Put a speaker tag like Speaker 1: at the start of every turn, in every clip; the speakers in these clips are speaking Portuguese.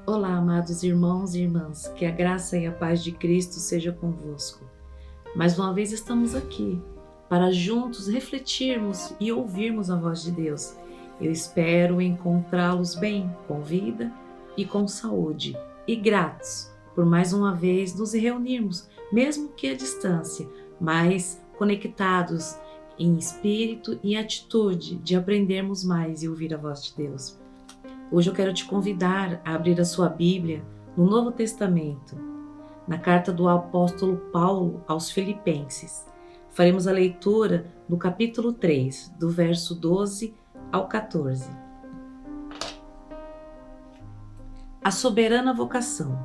Speaker 1: Olá, amados irmãos e irmãs, que a graça e a paz de Cristo seja convosco. Mais uma vez estamos aqui para juntos refletirmos e ouvirmos a voz de Deus. Eu espero encontrá-los bem, com vida e com saúde, e gratos por mais uma vez nos reunirmos, mesmo que à distância, mas conectados em espírito e atitude de aprendermos mais e ouvir a voz de Deus. Hoje eu quero te convidar a abrir a sua Bíblia no Novo Testamento, na carta do apóstolo Paulo aos Filipenses. Faremos a leitura do capítulo 3, do verso 12 ao 14. A soberana vocação.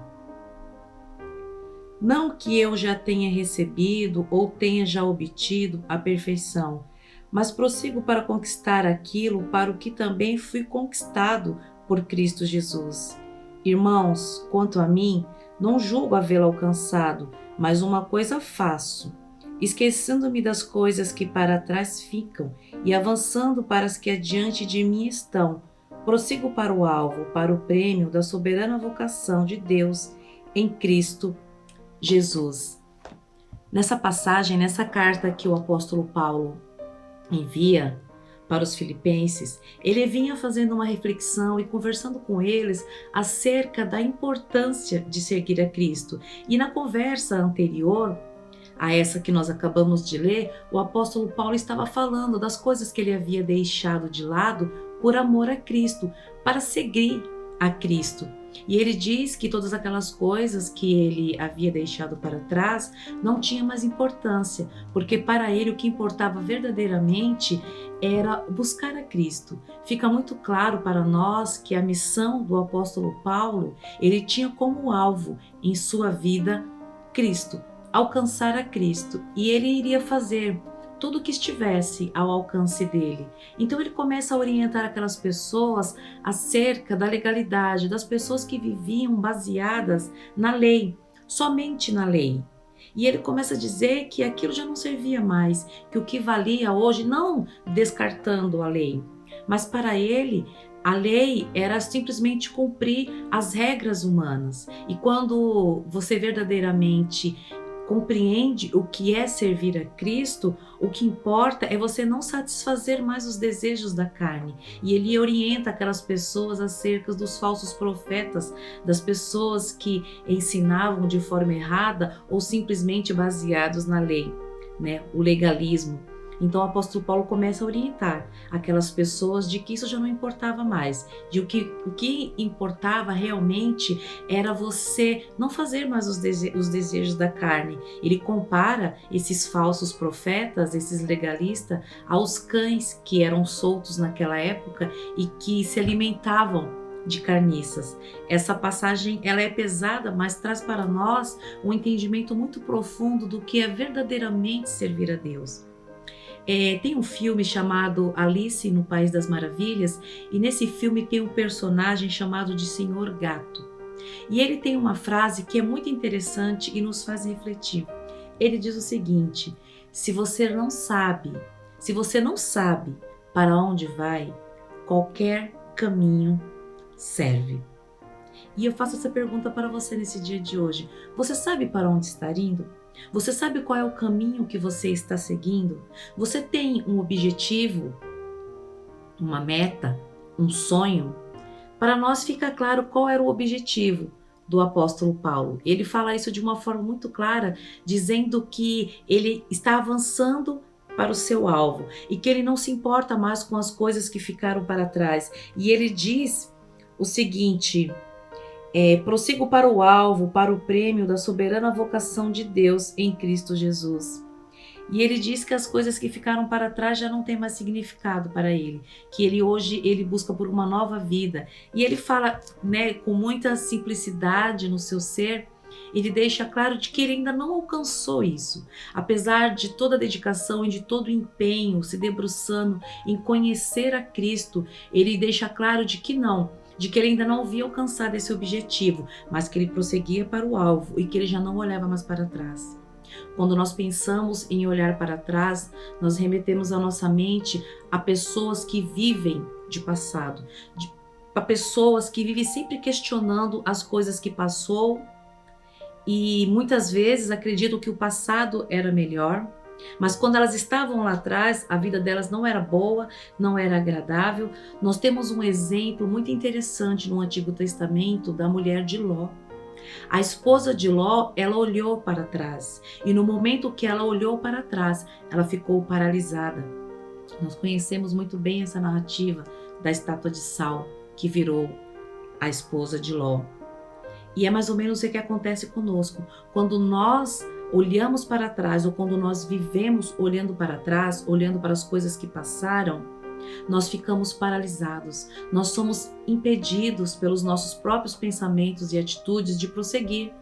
Speaker 1: Não que eu já tenha recebido ou tenha já obtido a perfeição, mas prossigo para conquistar aquilo para o que também fui conquistado por Cristo Jesus. Irmãos, quanto a mim, não julgo havê-lo alcançado, mas uma coisa faço, esquecendo-me das coisas que para trás ficam e avançando para as que adiante de mim estão, prossigo para o alvo, para o prêmio da soberana vocação de Deus em Cristo Jesus. Nessa passagem, nessa carta que o apóstolo Paulo envia para os filipenses, ele vinha fazendo uma reflexão e conversando com eles acerca da importância de seguir a Cristo. E na conversa anterior a essa que nós acabamos de ler, o apóstolo Paulo estava falando das coisas que ele havia deixado de lado por amor a Cristo, para seguir a Cristo. E ele diz que todas aquelas coisas que ele havia deixado para trás não tinham mais importância, porque para ele o que importava verdadeiramente era buscar a Cristo. Fica muito claro para nós que a missão do apóstolo Paulo, ele tinha como alvo em sua vida Cristo, alcançar a Cristo, e ele iria fazer tudo que estivesse ao alcance dele. Então ele começa a orientar aquelas pessoas acerca da legalidade, das pessoas que viviam baseadas na lei, somente na lei. E ele começa a dizer que aquilo já não servia mais, que o que valia hoje, não descartando a lei, mas para ele a lei era simplesmente cumprir as regras humanas. E quando você verdadeiramente compreende o que é servir a Cristo, o que importa é você não satisfazer mais os desejos da carne. E ele orienta aquelas pessoas acerca dos falsos profetas, das pessoas que ensinavam de forma errada ou simplesmente baseados na lei, né? O legalismo. Então o apóstolo Paulo começa a orientar aquelas pessoas de que isso já não importava mais, de o que importava realmente era você não fazer mais os desejos da carne. Ele compara esses falsos profetas, esses legalistas, aos cães que eram soltos naquela época e que se alimentavam de carniças. Essa passagem ela é pesada, mas traz para nós um entendimento muito profundo do que é verdadeiramente servir a Deus. Tem um filme chamado Alice no País das Maravilhas, e nesse filme tem um personagem chamado de Senhor Gato. E ele tem uma frase que é muito interessante e nos faz refletir. Ele diz o seguinte: se você não sabe para onde vai, qualquer caminho serve. E eu faço essa pergunta para você nesse dia de hoje. Você sabe para onde está indo? Você sabe qual é o caminho que você está seguindo? Você tem um objetivo, uma meta, um sonho? Para nós fica claro qual era o objetivo do apóstolo Paulo. Ele fala isso de uma forma muito clara, dizendo que ele está avançando para o seu alvo e que ele não se importa mais com as coisas que ficaram para trás. E ele diz o seguinte: prossigo para o alvo, para o prêmio da soberana vocação de Deus em Cristo Jesus. E ele diz que as coisas que ficaram para trás já não têm mais significado para ele, que ele hoje busca por uma nova vida. E ele fala, né, com muita simplicidade no seu ser, ele deixa claro de que ele ainda não alcançou isso. Apesar de toda a dedicação e de todo o empenho, se debruçando em conhecer a Cristo, ele deixa claro de que ele ainda não havia alcançado esse objetivo, mas que ele prosseguia para o alvo e que ele já não olhava mais para trás. Quando nós pensamos em olhar para trás, nós remetemos a nossa mente a pessoas que vivem de passado, para pessoas que vivem sempre questionando as coisas que passou e muitas vezes acreditam que o passado era melhor, mas quando elas estavam lá atrás, a vida delas não era boa, não era agradável. Nós temos um exemplo muito interessante no Antigo Testamento da mulher de Ló. A esposa de Ló, ela olhou para trás e no momento que ela olhou para trás, ela ficou paralisada. Nós conhecemos muito bem essa narrativa da estátua de sal que virou a esposa de Ló. E é mais ou menos o que acontece conosco. Quando nós olhamos para trás ou quando nós vivemos olhando para trás, olhando para as coisas que passaram, nós ficamos paralisados. Nós somos impedidos pelos nossos próprios pensamentos e atitudes de prosseguir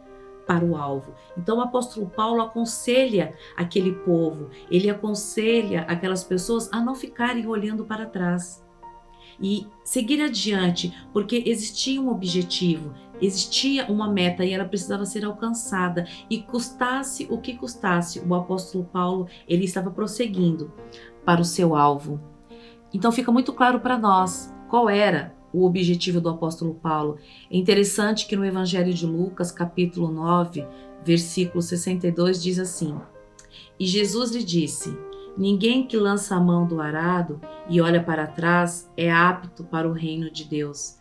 Speaker 1: para o alvo. Então o apóstolo Paulo aconselha aquele povo, ele aconselha aquelas pessoas a não ficarem olhando para trás e seguir adiante, porque existia um objetivo, existia uma meta e ela precisava ser alcançada, e custasse o que custasse, o apóstolo Paulo, ele estava prosseguindo para o seu alvo. Então fica muito claro para nós qual era o objetivo do apóstolo Paulo. É interessante que no Evangelho de Lucas, capítulo 9, versículo 62, diz assim: E Jesus lhe disse: Ninguém que lança a mão do arado e olha para trás é apto para o reino de Deus.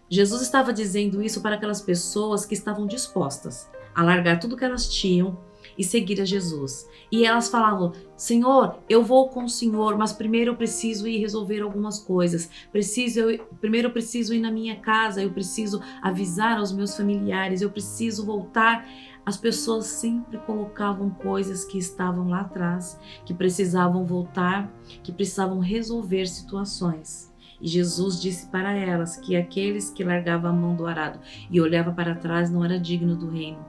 Speaker 1: Jesus estava dizendo isso para aquelas pessoas que estavam dispostas a largar tudo que elas tinham e seguir a Jesus. E elas falavam: Senhor, eu vou com o Senhor, mas primeiro eu preciso ir resolver algumas coisas. Primeiro eu preciso ir na minha casa, eu preciso avisar aos meus familiares, eu preciso voltar. As pessoas sempre colocavam coisas que estavam lá atrás, que precisavam voltar, que precisavam resolver situações. E Jesus disse para elas que aqueles que largavam a mão do arado e olhavam para trás não era digno do reino.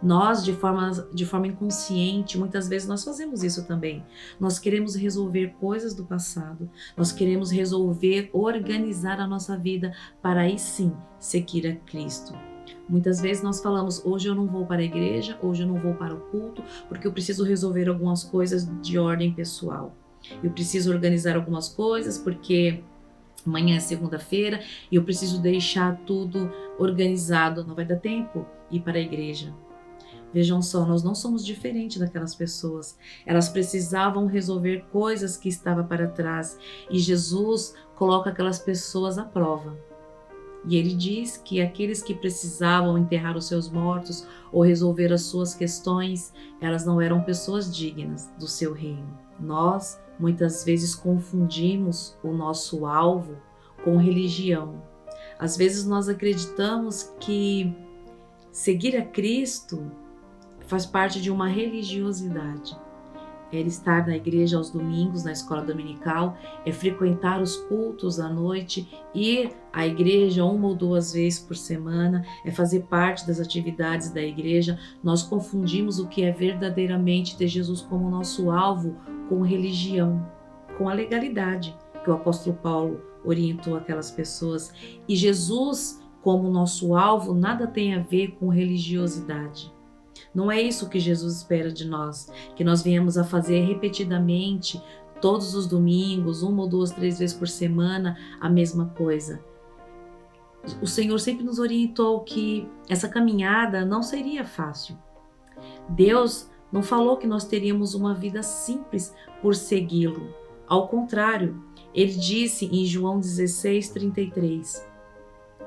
Speaker 1: Nós, de forma inconsciente, muitas vezes nós fazemos isso também. Nós queremos resolver coisas do passado, nós queremos resolver, organizar a nossa vida para aí sim seguir a Cristo. Muitas vezes nós falamos: hoje eu não vou para a igreja, hoje eu não vou para o culto, porque eu preciso resolver algumas coisas de ordem pessoal. Eu preciso organizar algumas coisas porque amanhã é segunda-feira e eu preciso deixar tudo organizado. Não vai dar tempo ir para a igreja. Vejam só, nós não somos diferentes daquelas pessoas. Elas precisavam resolver coisas que estavam para trás e Jesus coloca aquelas pessoas à prova. E ele diz que aqueles que precisavam enterrar os seus mortos ou resolver as suas questões, elas não eram pessoas dignas do seu reino. Nós, muitas vezes, confundimos o nosso alvo com religião. Às vezes nós acreditamos que seguir a Cristo faz parte de uma religiosidade. É estar na igreja aos domingos, na escola dominical, é frequentar os cultos à noite, ir à igreja 1 ou 2 vezes por semana, é fazer parte das atividades da igreja. Nós confundimos o que é verdadeiramente ter Jesus como nosso alvo com religião, com a legalidade que o apóstolo Paulo orientou aquelas pessoas. E Jesus como nosso alvo nada tem a ver com religiosidade. Não é isso que Jesus espera de nós, que nós venhamos a fazer repetidamente, todos os domingos, 1 ou 2, 3 vezes por semana, a mesma coisa. O Senhor sempre nos orientou que essa caminhada não seria fácil. Deus não falou que nós teríamos uma vida simples por segui-lo. Ao contrário, ele disse em João 16:33,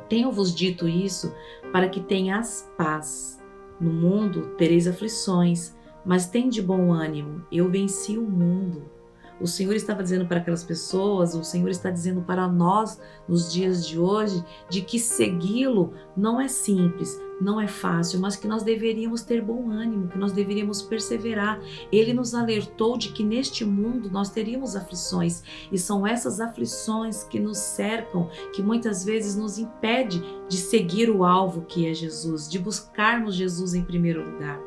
Speaker 1: Tenho-vos dito isso para que tenhas paz. No mundo tereis aflições, mas tende bom ânimo, eu venci o mundo. O Senhor estava dizendo para aquelas pessoas, o Senhor está dizendo para nós nos dias de hoje, de que segui-lo não é simples, não é fácil, mas que nós deveríamos ter bom ânimo, que nós deveríamos perseverar. Ele nos alertou de que neste mundo nós teríamos aflições, e são essas aflições que nos cercam, que muitas vezes nos impede de seguir o alvo que é Jesus, de buscarmos Jesus em primeiro lugar.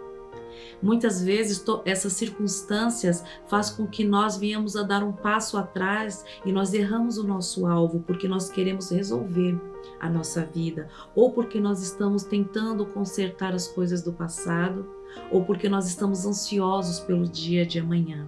Speaker 1: Muitas vezes essas circunstâncias fazem com que nós venhamos a dar um passo atrás e nós erramos o nosso alvo porque nós queremos resolver a nossa vida, ou porque nós estamos tentando consertar as coisas do passado, ou porque nós estamos ansiosos pelo dia de amanhã.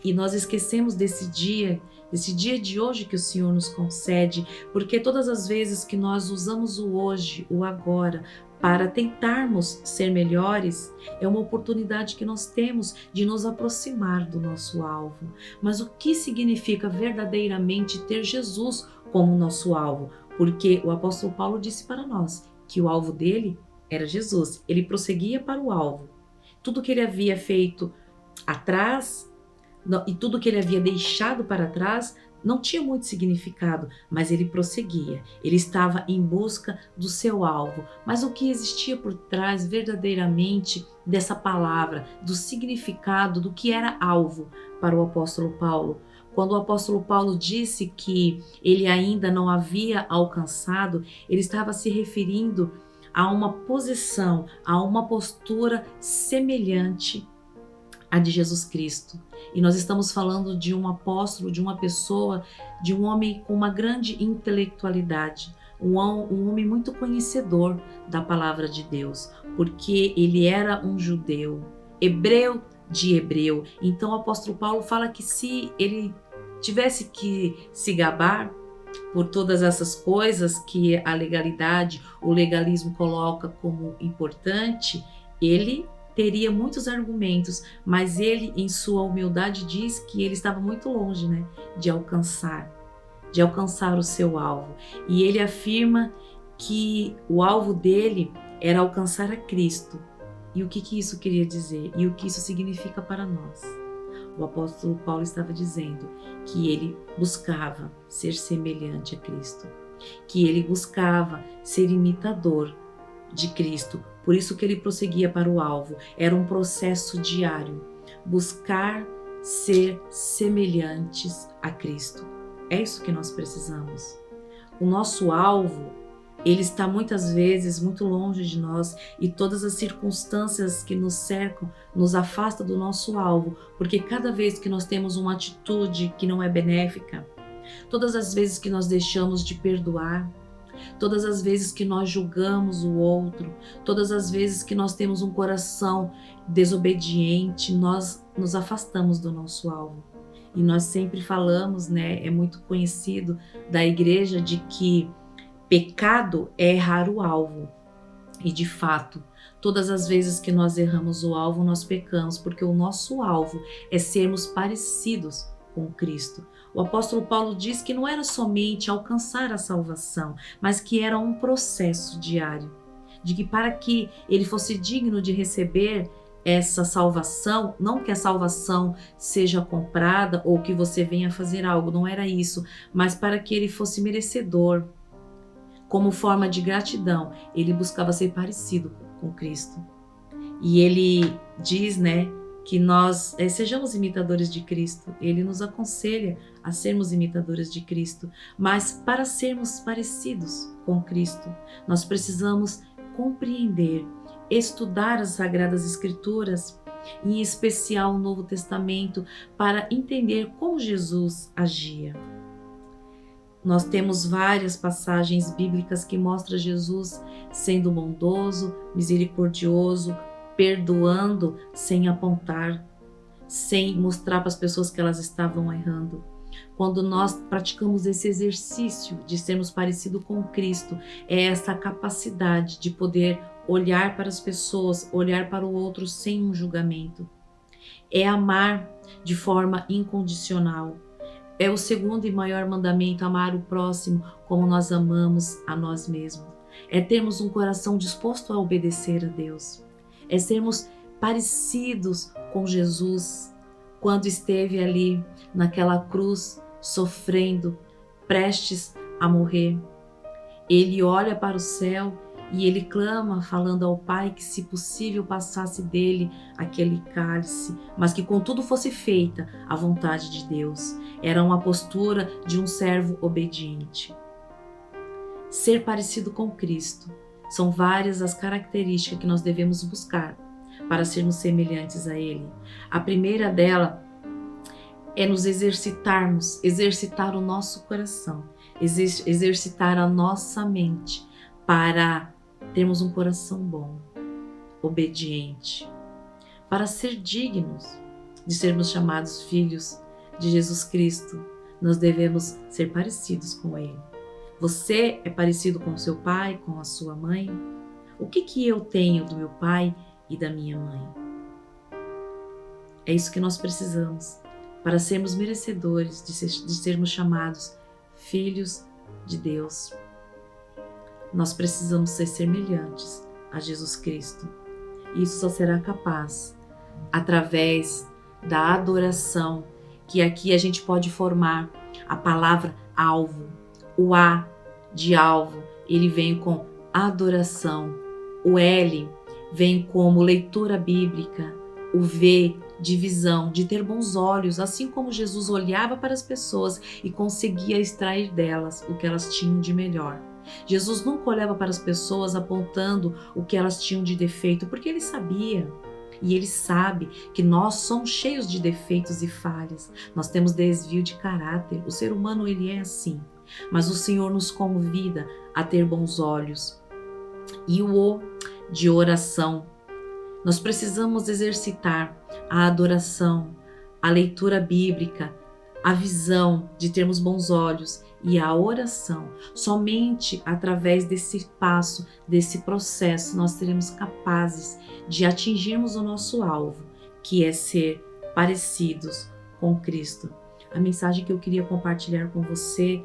Speaker 1: E nós esquecemos desse dia desse dia de hoje que o Senhor nos concede, porque todas as vezes que nós usamos o hoje, o agora, para tentarmos ser melhores, é uma oportunidade que nós temos de nos aproximar do nosso alvo. Mas o que significa verdadeiramente ter Jesus como nosso alvo? Porque o apóstolo Paulo disse para nós que o alvo dele era Jesus. Ele prosseguia para o alvo. Tudo que ele havia feito atrás e tudo que ele havia deixado para trás não tinha muito significado, mas ele prosseguia. Ele estava em busca do seu alvo. Mas o que existia por trás verdadeiramente dessa palavra, do significado, do que era alvo para o apóstolo Paulo? Quando o apóstolo Paulo disse que ele ainda não havia alcançado, ele estava se referindo a uma posição, a uma postura semelhante à de Jesus Cristo. E nós estamos falando de um apóstolo, de uma pessoa, de um homem com uma grande intelectualidade, um homem muito conhecedor da palavra de Deus, porque ele era um judeu, hebreu de hebreu. Então o apóstolo Paulo fala que se ele tivesse que se gabar por todas essas coisas que a legalidade, o legalismo coloca como importante, ele teria muitos argumentos, mas ele, em sua humildade, diz que ele estava muito longe, de alcançar o seu alvo. E ele afirma que o alvo dele era alcançar a Cristo. E o que isso queria dizer? E o que isso significa para nós? O apóstolo Paulo estava dizendo que ele buscava ser semelhante a Cristo, que ele buscava ser imitador de Cristo. Por isso que ele prosseguia para o alvo. Era um processo diário, buscar ser semelhantes a Cristo. É isso que nós precisamos. O nosso alvo, ele está muitas vezes muito longe de nós e todas as circunstâncias que nos cercam nos afastam do nosso alvo, porque cada vez que nós temos uma atitude que não é benéfica, todas as vezes que nós deixamos de perdoar, todas as vezes que nós julgamos o outro, todas as vezes que nós temos um coração desobediente, nós nos afastamos do nosso alvo. E nós sempre falamos, é muito conhecido da igreja de que pecado é errar o alvo. E de fato, todas as vezes que nós erramos o alvo, nós pecamos, porque o nosso alvo é sermos parecidos com Cristo. O apóstolo Paulo diz que não era somente alcançar a salvação, mas que era um processo diário, de que para que ele fosse digno de receber essa salvação, não que a salvação seja comprada ou que você venha fazer algo, não era isso, mas para que ele fosse merecedor. Como forma de gratidão, ele buscava ser parecido com Cristo. E ele diz, que nós sejamos imitadores de Cristo. Ele nos aconselha a sermos imitadores de Cristo. Mas para sermos parecidos com Cristo, nós precisamos compreender, estudar as Sagradas Escrituras, em especial o Novo Testamento, para entender como Jesus agia. Nós temos várias passagens bíblicas que mostram Jesus sendo bondoso, misericordioso, perdoando sem apontar, sem mostrar para as pessoas que elas estavam errando. Quando nós praticamos esse exercício de sermos parecidos com Cristo, é essa capacidade de poder olhar para as pessoas, olhar para o outro sem um julgamento. É amar de forma incondicional. É o segundo e maior mandamento, amar o próximo como nós amamos a nós mesmos. É termos um coração disposto a obedecer a Deus. É sermos parecidos com Jesus quando esteve ali naquela cruz, sofrendo, prestes a morrer. Ele olha para o céu e ele clama, falando ao Pai que, se possível, passasse dele aquele cálice, mas que contudo fosse feita a vontade de Deus. Era uma postura de um servo obediente. Ser parecido com Cristo. São várias as características que nós devemos buscar para sermos semelhantes a Ele. A primeira dela é nos exercitar o nosso coração, exercitar a nossa mente para termos um coração bom, obediente, para ser dignos de sermos chamados filhos de Jesus Cristo. nós devemos ser parecidos com Ele. Você é parecido com seu pai, com a sua mãe? O que eu tenho do meu pai e da minha mãe? É isso que nós precisamos para sermos merecedores de sermos chamados filhos de Deus. Nós precisamos ser semelhantes a Jesus Cristo. E isso só será capaz através da adoração, que aqui a gente pode formar a palavra alvo. O A de alvo, ele vem com adoração. O L vem como leitura bíblica. O V de visão, de ter bons olhos, assim como Jesus olhava para as pessoas e conseguia extrair delas o que elas tinham de melhor. Jesus nunca olhava para as pessoas apontando o que elas tinham de defeito, porque ele sabia. E ele sabe que nós somos cheios de defeitos e falhas. Nós temos desvio de caráter. O ser humano, ele é assim. Mas o Senhor nos convida a ter bons olhos. E o O de oração. Nós precisamos exercitar a adoração, a leitura bíblica, a visão de termos bons olhos e a oração. Somente através desse passo, desse processo, nós seremos capazes de atingirmos o nosso alvo, que é ser parecidos com Cristo. A mensagem que eu queria compartilhar com você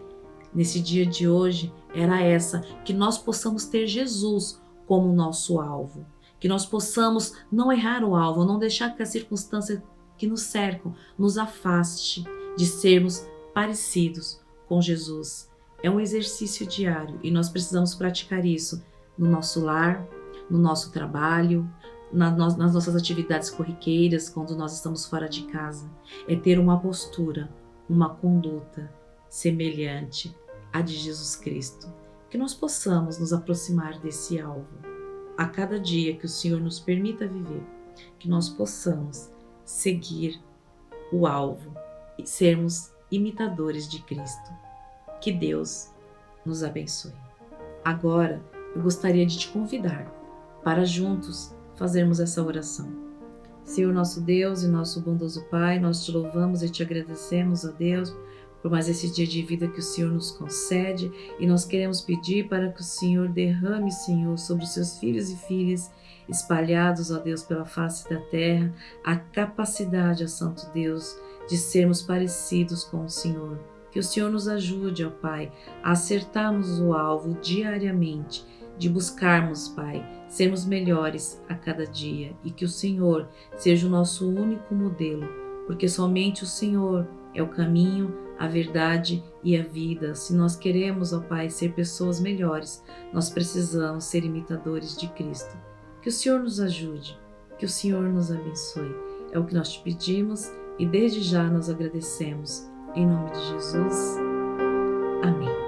Speaker 1: nesse dia de hoje era essa, que nós possamos ter Jesus como nosso alvo, que nós possamos não errar o alvo, não deixar que as circunstâncias que nos cercam nos afaste de sermos parecidos com Jesus. É um exercício diário e nós precisamos praticar isso no nosso lar, no nosso trabalho, nas nossas atividades corriqueiras, quando nós estamos fora de casa. É ter uma postura, uma conduta semelhante à de Jesus Cristo. Que nós possamos nos aproximar desse alvo. A cada dia que o Senhor nos permita viver, que nós possamos seguir o alvo e sermos imitadores de Cristo. Que Deus nos abençoe. Agora, eu gostaria de te convidar para juntos fazermos essa oração. Senhor nosso Deus e nosso bondoso Pai, nós te louvamos e te agradecemos, ó Deus, por mais esse dia de vida que o Senhor nos concede, e nós queremos pedir para que o Senhor derrame, Senhor, sobre os seus filhos e filhas espalhados, ó Deus, pela face da terra, a capacidade, ó Santo Deus, de sermos parecidos com o Senhor. Que o Senhor nos ajude, ó Pai, a acertarmos o alvo diariamente, de buscarmos, Pai, sermos melhores a cada dia, e que o Senhor seja o nosso único modelo, porque somente o Senhor é o caminho, a verdade e a vida. Se nós queremos, ó Pai, ser pessoas melhores, nós precisamos ser imitadores de Cristo. Que o Senhor nos ajude, que o Senhor nos abençoe. É o que nós te pedimos e desde já nós agradecemos. Em nome de Jesus. Amém.